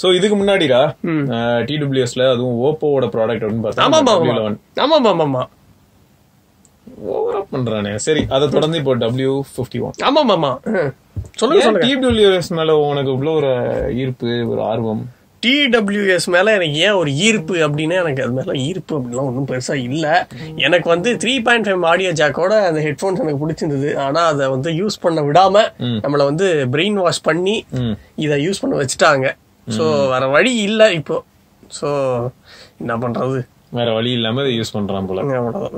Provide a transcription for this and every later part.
So இதுக்கு முன்னாடிடா TWSல அதுவும் ஓப்போவோட product அப்படின்னு பார்த்தா ஆமா ஓவரா பண்றானே. சரி, அதை தொடர்ந்து இப்போ W51. ஆமா சொல்லுங்க. TWS மேல உனக்கு இவ்வளவு ஒரு ஈர்ப்பு, ஒரு ஆர்வம்? TWS மேல எனக்கு ஏன் ஒரு ஈர்ப்பு அப்படின்னா, எனக்கு அது மேல ஈர்ப்பு அப்படிலாம் ஒன்றும் பெருசா இல்ல. எனக்கு வந்து 3.5 ஆடியோ ஜாக்கோட அந்த ஹெட்போன்ஸ் எனக்கு பிடிச்சிருந்தது. ஆனா அதை வந்து யூஸ் பண்ண விடாம நம்மள வந்து பிரெயின் வாஷ் பண்ணி இதை யூஸ் பண்ண வச்சுட்டாங்க. சோ வேற வழி இல்ல இப்போ. சோ என்ன பண்றது, வேற வழி இல்லாம யூஸ் பண்றான் போல.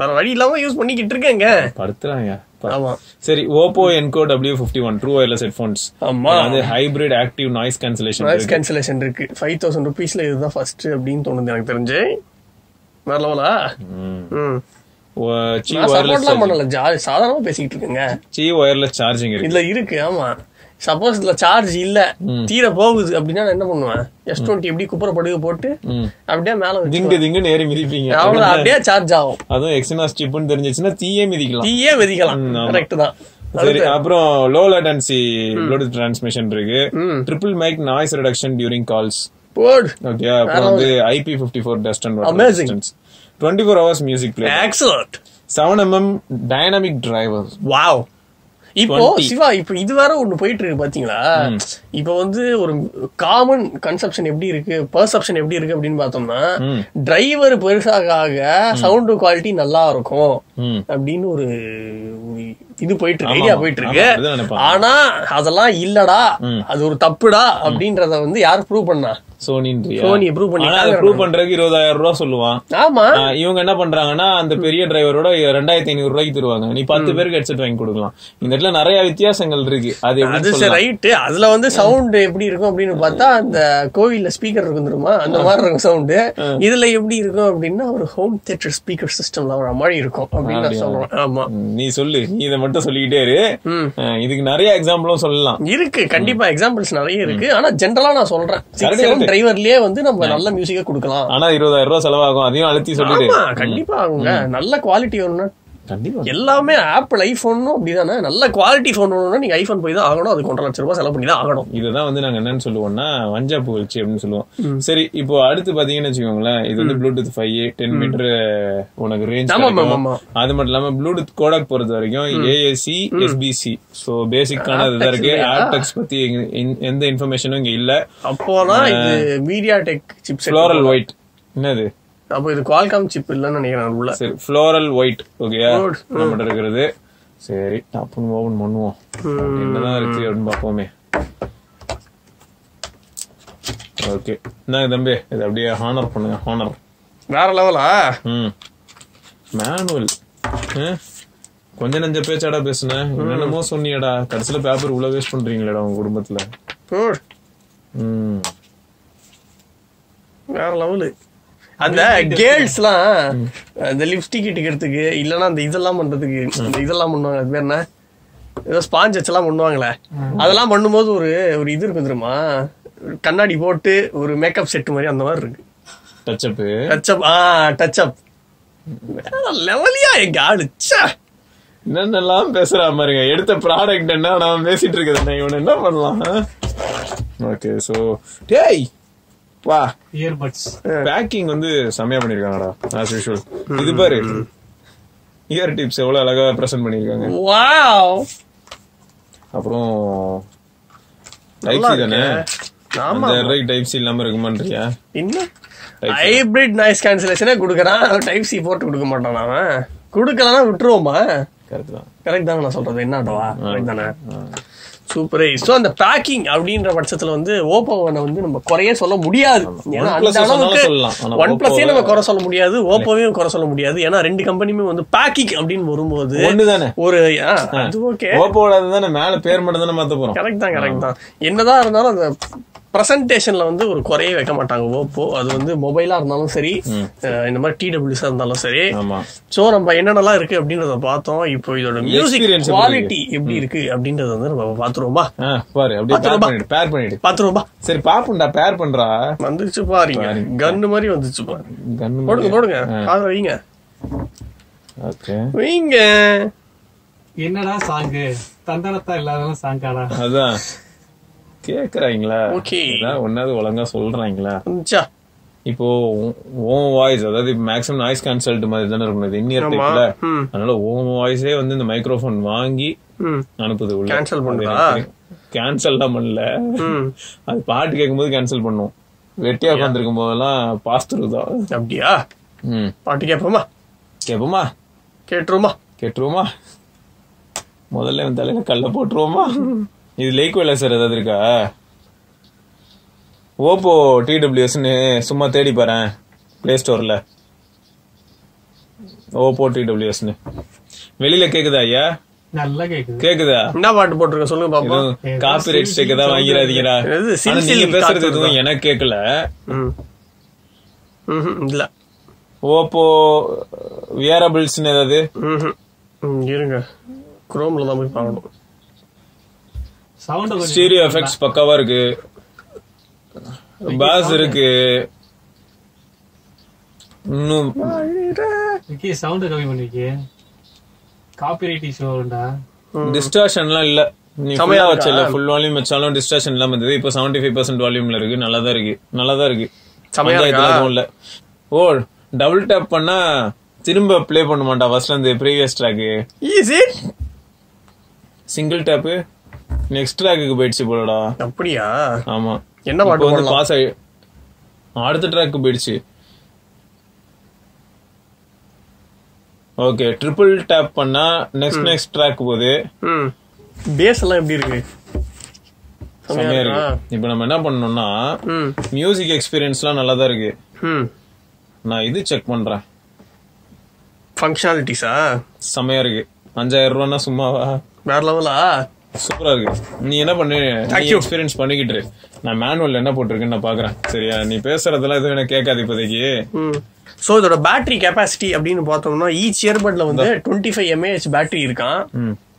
வேற வழி இல்லாம யூஸ் பண்ணிக்கிட்டு இருக்கேங்க, படுத்துறாங்க. ஆமா. சரி, OPPO Enco W51 true wireless headphones. ஆமா, அது ஹைபிரிட் ஆக்டிவ் நாய்ஸ் கேன்சலேஷன் இருக்கு. 5000 rupeesல இதுதான் ஃபர்ஸ்ட் அப்படின்னு தோணுது எனக்கு தெரிஞ்சு. வேற லெவலா. சாதாரணமா பேசிக்கிட்டு இருக்குங்க. வயர்லெஸ் சார்ஜிங் இருக்கு. ஆமா, சப்போஸ் இதுல சார்ஜ் இல்ல, தீர போகுது அப்படின்னா நான் என்ன பண்ணுவேன், S20 எப்படி குப்புற படுக போட்டு அப்படியே மேல திங்கு நேரி மிதிப்பீங்க, அவ்வளவு அப்படியே சார்ஜ் ஆகும். அதுவும் எக்ஸினாஸ் சிப்னு தெரிஞ்சிச்சுன்னா தீயே மிதிக்கலாம். கரெக்ட் தான். சரி, அப்புறம் லோ லேட்டன்சி ப்ளூடூத் டிரான்ஸ்மிஷன் இருக்கு. Triple mic noise reduction during calls. Okay, அப்புறம் வந்து IP54 dust and water resistance. 24 hours music play. Excellent. 7mm dynamic driver. Wow. இப்போ சிவா, இப்ப இது வேற ஒண்ணு போயிட்டு இருக்கு பாத்தீங்களா. இப்ப வந்து ஒரு காமன் கன்செப்ஷன் எப்படி இருக்கு, பெர்செப்ஷன் எப்படி இருக்கு அப்படின்னு பார்த்தோம்னா, டிரைவர் பெருசாக சவுண்ட் குவாலிட்டி நல்லா இருக்கும் அப்படின்னு ஒரு இது போயிட்டு இருக்கு, ஐடியா போயிட்டு இருக்கு. ஆனா அதெல்லாம் இல்லடா, அது ஒரு தப்புடா அப்படின்றத வந்து யாரு ப்ரூவ் பண்ணா? சோனி ப்ரூவ் பண்றதுக்கு 20,000 ரூபாய் சொல்லுவான். ஆமா, இவங்க என்ன பண்றாங்கன்னா அந்த பெரிய டிரைவரோட 2500 ரூபாய்க்கு தருவாங்க. நீ 10 பேருக்கு ஹெட்செட் வாங்கி கொடுக்கலாம். இந்த இடத்துல நிறைய வித்தியாசங்கள் இருக்கு. அது ரைட். அதுல வந்து சவுண்ட் எப்படி இருக்கும் அப்படின்னு பார்த்தா, அந்த கோவில்ல ஸ்பீக்கர் இருக்கும் தெரியுமா, அந்த மாதிரி இருக்கும் சவுண்ட். இதுல எப்படி இருக்கும் அப்படின்னா, ஒரு ஹோம் தியேட்டர் ஸ்பீக்கர் சிஸ்டம்ல வர மாதிரி இருக்கும் அப்படின்னு சொல்றேன். ஆமா, நீ சொல்லு, நீ இதை மட்டும் சொல்லிக்கிட்டே இரு. இதுக்கு நிறைய எக்ஸாம்பிளும் சொல்லலாம். இருக்கு, கண்டிப்பா எக்ஸாம்பிள்ஸ் நிறைய இருக்கு. ஆனா ஜென்ரலா நான் சொல்றேன், டிரைவர்லயே வந்து நம்ம நல்ல மியூசிக்க கொடுக்கலாம். ஆனா 20,000 ரூபாய் செலவாகும். அதையும் அழுத்தி சொல்லிட்டு. கண்டிப்பா ஆகுங்க. நல்ல குவாலிட்டி வேணும்னா எல்லாமே ஆப்பிள் ஐபோனும் அப்படிதானே. நல்ல குவாலிட்டி போன் வேணும்னா நீங்க ஐபோன் போய் தான் ஆகணும். அதுக்கு 1.5 லட்சம் ரூபாய் செலவு பண்ணி தான் ஆகணும். இதுதான் வந்து நாங்க என்னன்னு சொல்லுவோம்னா வஞ்சா புகழ்ச்சி அப்படின்னு சொல்லுவோம். சரி, இப்போ அடுத்து பாத்தீங்கன்னு வச்சுக்கோங்களேன், இது வந்து ப்ளூடூத் 5 10 மீட்டர் உனக்கு ரேஞ்ச். அது மட்டும் இல்லாம ப்ளூடூத் கோடாக் பொறுத்த வரைக்கும் AAC SBC. சோ பேசிக்கான இதுதான் இருக்கு. ஆப்டெக்ஸ் பத்தி எந்த இன்ஃபர்மேஷனும் இங்க இல்ல. அப்போனா இது மீடியாடெக் சிப்செட் ஃப்ளோரல் ஒயிட். என்னது? அப்போ இது குவால்காம் சிப் இல்லன்னு நினைக்கிறேன் உள்ள. சரி, ஃப்ளோரல் ஒயிட். ஓகேயா, நம்மகிட்ட இருக்கிறது. சரி, அப்போ ஓபன் பண்ணுவோம், என்னதான் இருக்கு அப்படின்னு பாப்போமே. ஓகே, என்ன தம்பி, இது அப்படியே ஹானர் பண்ணுங்க. ஹானர் வேற லெவலா. மேனுவல் கொஞ்ச நஞ்ச பேச்சாடா பேசுனேன், என்னென்னமோ சொன்னியடா, கடைசியில பேப்பர் உள்ள வேஸ்ட் பண்றீங்களேடா உங்க குடும்பத்துல. வேற லெவலு. அந்த கேர்ள்ஸ் எல்லாம் அந்த லிப்ஸ்டிக் இட்டுக்கிறதுக்கு இல்லன்னா அந்த இதெல்லாம் பண்றதுக்கு இதெல்லாம் பண்ணுவாங்க. அது பேர் என்ன, ஏதோ ஸ்பாஞ்ச் வச்செல்லாம் பண்ணுவாங்களே, அதெல்லாம் பண்ணும்போது ஒரு ஒரு இது இருக்கு தெரியுமா, கண்ணாடி போட்டு ஒரு மேக்கப் செட் மாதிரி அந்த மாதிரி இருக்கு. டச்சப் வேற லெவலியா எங்க ஆளுச்சா. என்னென்னலாம் பேசுறா பாருங்க. எடுத்த ப்ராடக்ட் என்ன நான் பேசிட்டு இருக்கிறேன், இவன் என்ன பண்ணலாம். ஓகே, சோ டேய் வா, earbuds பேக்கிங் வந்து செமையா பண்ணிருக்காங்கடா as usual. இது பாரு, இயர் டிப்ஸ் எவ்வளவு அழகா பிரசன்ட் பண்ணிருக்காங்க. வாவ். அப்புறம் டைப் சி தானே. ஆமா, டைப் சி இல்லாம இருக்குமான்றியா? இன்னும் ஹைபிரிட் நாய்ஸ் கேன்சலேஷனே குடுக்கறான், டைப் சி போட்டு கொடுக்க மாட்டான். அவன் குடுக்கலனா விட்டுருவோமா? கரெக்ட் தான் நான் சொல்றது. என்னடா கரெக்ட் தானே. சூப்பர். சோ அந்த பேக்கிங் அப்படின்ற பட்சத்துல வந்து ஓப்போவை வந்து நம்ம குறைய சொல்ல முடியாது. ஏன்னா அந்த அளவுக்கு OnePlus நம்ம குறை சொல்ல முடியாது, ஓப்போவையும் குறை சொல்ல முடியாது. ஏன்னா ரெண்டு கம்பெனியுமே வந்து பேக்கிங் அப்படின்னு வரும்போது ஒரு அது ஓகே. ஓப்போவோட தானே மேல பேர் மட்டும் தானே மாத்த போறோம். கரெக்ட் தான். என்னதான் இருந்தாலும் அந்த பிரசன்டேஷன்ல வந்து ஒரு குறைய வைக்க மாட்டாங்க ஓப்போ. அது வந்து மொபைலா இருந்தாலும் சரி, இந்த மாதிரி TWS இருந்தாலும் சரி. சோ நம்ம என்னென்னலாம் இருக்கு அப்படின்றத பார்த்தோம். இப்போ இதோட மியூசிக் குவாலிட்டி எப்படி இருக்கு அப்படின்றத வந்து நம்ம பாத்துருவோமா? பாத்துருவோமா? சரி பாப்போம்டா. பேர் பண்றா வந்துச்சு பாருங்க, கன்னு மாதிரி வந்துச்சு பாருங்க. போடுங்க காதுல வைங்க. ஓகே வைங்க. என்னடா சாங் தந்தனத்தா இல்லாத சாங்காடா. அதான் கேக்குறாங்களா? ஓகே, ஒன்னாவது ஒழுங்கா சொல்றாங்களா? இப்போ ஓன் வாய்ஸ், அதாவது மேக்ஸிமம் நாய்ஸ் கேன்சல்ட் மாதிரி தானே இருக்கும் இது இன்னியர் டைப்ல. அதனால ஓன் வாய்ஸே வந்து இந்த மைக்ரோஃபோன் வாங்கி அனுப்புது உள்ள. கேன்சல் தான் பண்ணல, அது பாட்டு கேட்கும்போது கேன்சல் பண்ணும். வெட்டியா உட்காந்துருக்கும் போதெல்லாம் பாஸ் த்ரூ தான். அப்படியா? பாட்டு கேட்போமா? கேட்டுருவோமா? முதல்ல தலையில கல்ல போட்டுருவோமா? இது லேக்வேல சார் ஏதாவது இருக்கா? ஓப்போ TWSன்னு சும்மா தேடி பாறேன் பிளே ஸ்டோர்ல. ஓப்போ TWSன்னு வெளியில கேக்குதா ஐயா? நல்லா கேக்குது. கேக்குதா? என்ன பாட்டு போட்டுருக்க சொல்லுங்க பாப்போம். காப்பிரைட் ஸ்ட்ரைக் தான் வாங்கிராதீங்கடா. நீங்க பேசுறது எதுவும் எனக்கு கேட்கல. இல்ல ஓப்போ வியரபிள்ஸ்ன்னு ஏதாவது இருங்க, குரோம்ல தான் போய் பார்க்கணும். சவுண்ட் ஸ்டீரியோ எஃபெக்ட்ஸ் பக்காவா இருக்கு, பாஸ் இருக்கு. இன்னும் சவுண்ட் கம்மி பண்ணிருக்கே. காப்பிரைட் இஷ்யூடா. டிஸ்டார்ஷன்லாம் இல்ல. நீ ஃபுல்லா வச்சல, ஃபுல் வால்யூம் வச்சாலும் டிஸ்டார்ஷன் இல்லாம இருந்தது. இப்போ 75% வால்யூம்ல இருக்கு. நல்லாதான் இருக்கு. சமயம் இல்ல. ஓ, டபுள் டேப் பண்ணா திரும்ப ப்ளே பண்ண மாட்டா ஃபர்ஸ்ட்ல இருந்து previous track. Easy. Single tap next ட்ராக்குக்கு போயிடுச்சு போலடா. அப்படியா? ஆமா. என்ன பாட்டு வந்து பாஸ் ஆயி அடுத்த ட்ராக்கு போயிடுச்சு. ஓகே, ட்ரிபிள் டேப் பண்ணா நெக்ஸ்ட் ட்ராக் போகுது. பேஸ் எல்லாம் எப்படி இருக்கு? செமையா இருக்கு. இப்போ நம்ம என்ன பண்ணணும்னா மியூசிக் எக்ஸ்பீரியன்ஸ்லாம் நல்லா தான் இருக்கு. நான் இது செக் பண்றேன். ஃபங்க்ஷனாலிட்டிஸா செமையா இருக்கு. 5000 ரூபான்னா சும்மாவா? வேற லெவலா? சூப்பரா இருக்கு. நீ என்ன பண்ணு, எக்ஸ்பீரியன்ஸ் பண்ணிக்கிட்டு நான் மேனுவல் என்ன போட்டிருக்கேன்னு நான் பாக்குறேன். சரியா? நீ பேசுறதெல்லாம் எதுவும் எனக்கு கேட்காது இப்போதைக்கு. சோ இதோட பேட்டரி கெபாசிட்டி அப்படின்னு பார்த்தோம்னா ஈச் இயர்பட்ல வந்து 25 mAh பேட்டரி இருக்கான்.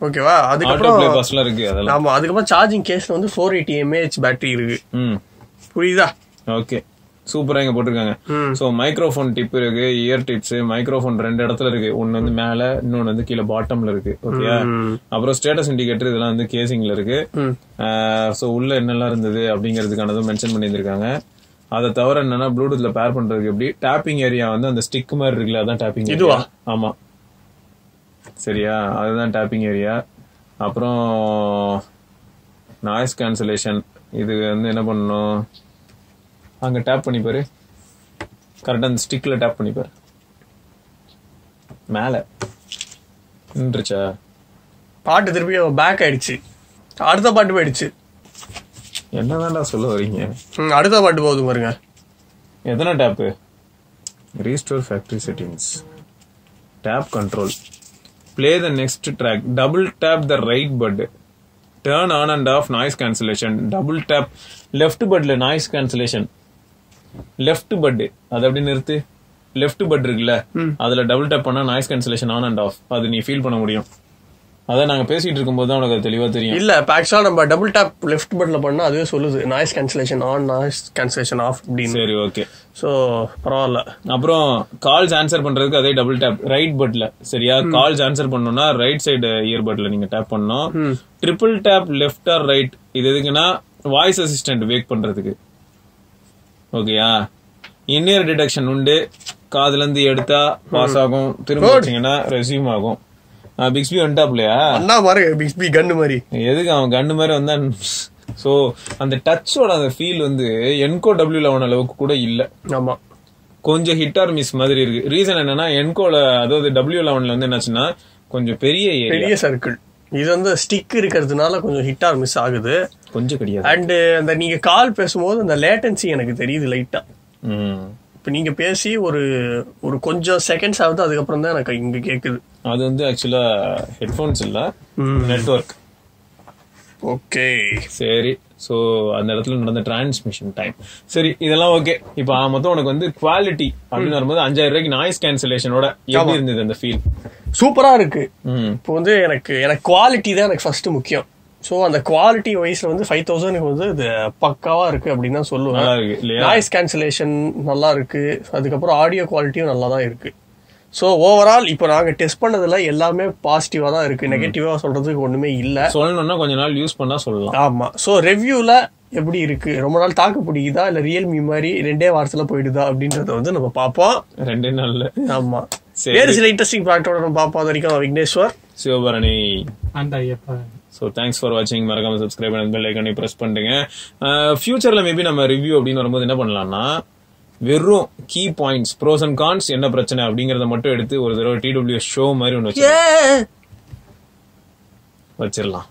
ஓகேவா? அதுக்கப்புறம் இருக்கு. ஆமா, அதுக்கப்புறம் சார்ஜிங் கேஸ்ல வந்து 480 mAh பேட்டரி இருக்கு. புரியுதா? ஓகே, சூப்பரா இங்க போட்டிருக்காங்க. சோ மைக்ரோஃபோன் டிப் இருக்கு, இயர் டிப்ஸ். மைக்ரோஃபோன் 2 இடத்துல இருக்கு. ஒன்னு வந்து மேல, இன்னொன்னு வந்து கீழே பாட்டம்ல இருக்கு. ஓகே, அப்புறம் ஸ்டேட்டஸ் இண்டிகேட்டர் இதெல்லாம் வந்து கேசிங்ல இருக்கு. சோ உள்ள என்னெல்லாம் இருந்தது அப்படிங்கறதுக்கானதும் மென்ஷன் பண்ணியிருக்காங்க. அதை தவிர என்னன்னா ப்ளூடூத்ல பேர் பண்றதுக்கு எப்படி டேப்பிங் ஏரியா வந்து அந்த ஸ்டிக் மாதிரி இருக்குல்ல, அதான் டேப்பிங் ஏரியா. ஆமா, சரியா? அதுதான் டேப்பிங் ஏரியா. அப்புறம் நாய்ஸ் கேன்சலேஷன், இது வந்து என்ன பண்ணணும், அங்க டேப் பண்ணி பாரு. கரெக்டா அந்த ஸ்டிக்ல டேப் பண்ணி பாரு. மேல நின்றுச்சா? பாட்டு திருப்பி பேக் ஆயிடுச்சு. அடுத்த பாட்டு போயிடுச்சு. என்னதான்டா சொல்ல வரீங்க? அடுத்த பாட்டு போகுது பாருங்க. எத்தனை tap? Restore factory settings, tap control, play the next track, double tap the right bud, turn on and off noise cancellation, double tap left bud ல noise cancellation, left bud அது அப்படி நிறுத்து. left bud இருக்குல்ல, அதுல double tape பண்ணா noise cancellation on and half அது நீ feel பண்ண முடியும். அதான் நாங்க பேசிட்டு இருக்கும்போது தான் உனக்கு தெளிவா தெரியும். இல்ல, ஆக்சுவலா நம்ம டபுள் டேப் லெஃப்ட் பட்ல பண்ணா அதுவே சொல்லுது noise cancellation on, noise cancellation off அப்படின்னு. சரி, ஓகே. சோ பரவாயில்ல. அப்புறம் கால்ஸ் ஆன்சர் பண்றதுக்கு அதே டபுள் டேப் ரைட் பட்ல. சரியா? கால்ஸ் ஆன்சர் பண்ணணும்னா ரைட் சைடு இயர் பட்ல நீங்க டேப் பண்ணணும். Triple tap left or right, இது எதுக்குன்னா வாய்ஸ் அசிஸ்டன்ட் வேக் பண்றதுக்கு. ஓகேயா? இன்னியர் டிடெக்ஷன் உண்டு. காதுல இருந்து எடுத்தா பாஸ் ஆகும், திரும்ப வச்சீங்கன்னா ரெஸ்யூம் ஆகும். பிக்ஸ்பி வந்துட்டாப்லையா? அண்ணா மாதிரி பிக்ஸ்பி கன்னு மாதிரி. எதுக்கு அவன் கன்னு மாதிரி வந்தா? சோ அந்த டச்சோட அந்த ஃபீல் வந்து என்கோ W11 அளவுக்கு கூட இல்ல. ஆமா, கொஞ்சம் ஹிட் ஆர் மிஸ் மாதிரி இருக்கு. ரீசன் என்னன்னா என்கோல, அதாவது W11 வந்து என்னாச்சுன்னா கொஞ்சம் பெரிய சர்க்கிள். இது வந்து ஸ்டிக் இருக்கிறதுனால கொஞ்சம் ஹிட் ஆர் மிஸ் ஆகுது. கொஞ்சம் கிடையாது. அண்ட் அந்த நீங்க கால் பேசும்போது அந்த லேட்டன்சி எனக்கு தெரியுது லைட்டா. இப்ப நீங்க பேசி ஒரு கொஞ்சம் செகண்ட்ஸ் ஆகுது, அதுக்கப்புறம் தான் எனக்கு இங்க கேக்குது. அது வந்து ஆக்சுவலா ஹெட்போன்ஸ் இல்ல, நெட்வொர்க். ஓகே, சரி. சோ அந்த இடத்துல நடந்த டிரான்ஸ்மிஷன் டைம். சரி, இதெல்லாம் ஓகே. இப்ப மொத்தம் உனக்கு வந்து குவாலிட்டி அப்படின்னு வரும்போது 5000 ரூபாய்க்கு நாய்ஸ் கேன்சலேஷனோட எப்படி இருந்தது அந்த ஃபீல்? சூப்பரா இருக்கு. இப்போ வந்து எனக்கு குவாலிட்டி தான் எனக்கு ஃபர்ஸ்ட் முக்கியம். சோ அந்த குவாலிட்டி வைஸ்ல வந்து 5000 வந்து இது பக்காவா இருக்கு அப்படின்னு தான் சொல்லுவேன். நாய்ஸ் கேன்சலேஷன் நல்லா இருக்கு, அதுக்கப்புறம் ஆடியோ குவாலிட்டியும் நல்லா தான் இருக்கு. சோ ஓவரால் இப்போ நாங்க டெஸ்ட் பண்ணதுல எல்லாமே பாசிட்டிவா தான் இருக்கு. நெகட்டிவா சொல்றதுக்கு ஒண்ணுமே இல்ல. சொல்லணும்னா கொஞ்ச நாள் யூஸ் பண்ணா சொல்லலாம். ஆமா. சோ ரிவ்யூல எப்படி இருக்கு, ரொம்ப நாள் தாக்கு பிடிக்குதா இல்ல ரியல்மி மாதிரி 2 வாரத்துல போயிடுதா அப்படின்றத வந்து நம்ம பார்ப்போம். 2 நாள்ல. ஆமா, வேறு சில இன்ட்ரெஸ்டிங் ப்ராடக்டோட நம்ம பார்ப்போம். அது வரைக்கும் Vigneshwar, Sivabharani and Ayyappa. So thanks for வாட்சிங். மறக்காம சப்ஸ்கிரைப் பண்ணி பெல் ஐக்கானை பிரஸ் பண்ணுங்க. ஃபியூச்சர்ல மேபி நம்ம ரிவ்யூ அப்படின்னு வரும்போது என்ன பண்ணலாம்னா, வெறும் key points, pros and cons, என்ன பிரச்சனை அப்படிங்கறத மட்டும் எடுத்து ஒரு தடவை TWS ஷோ மாதிரி ஒன்று வச்சிடலாம்.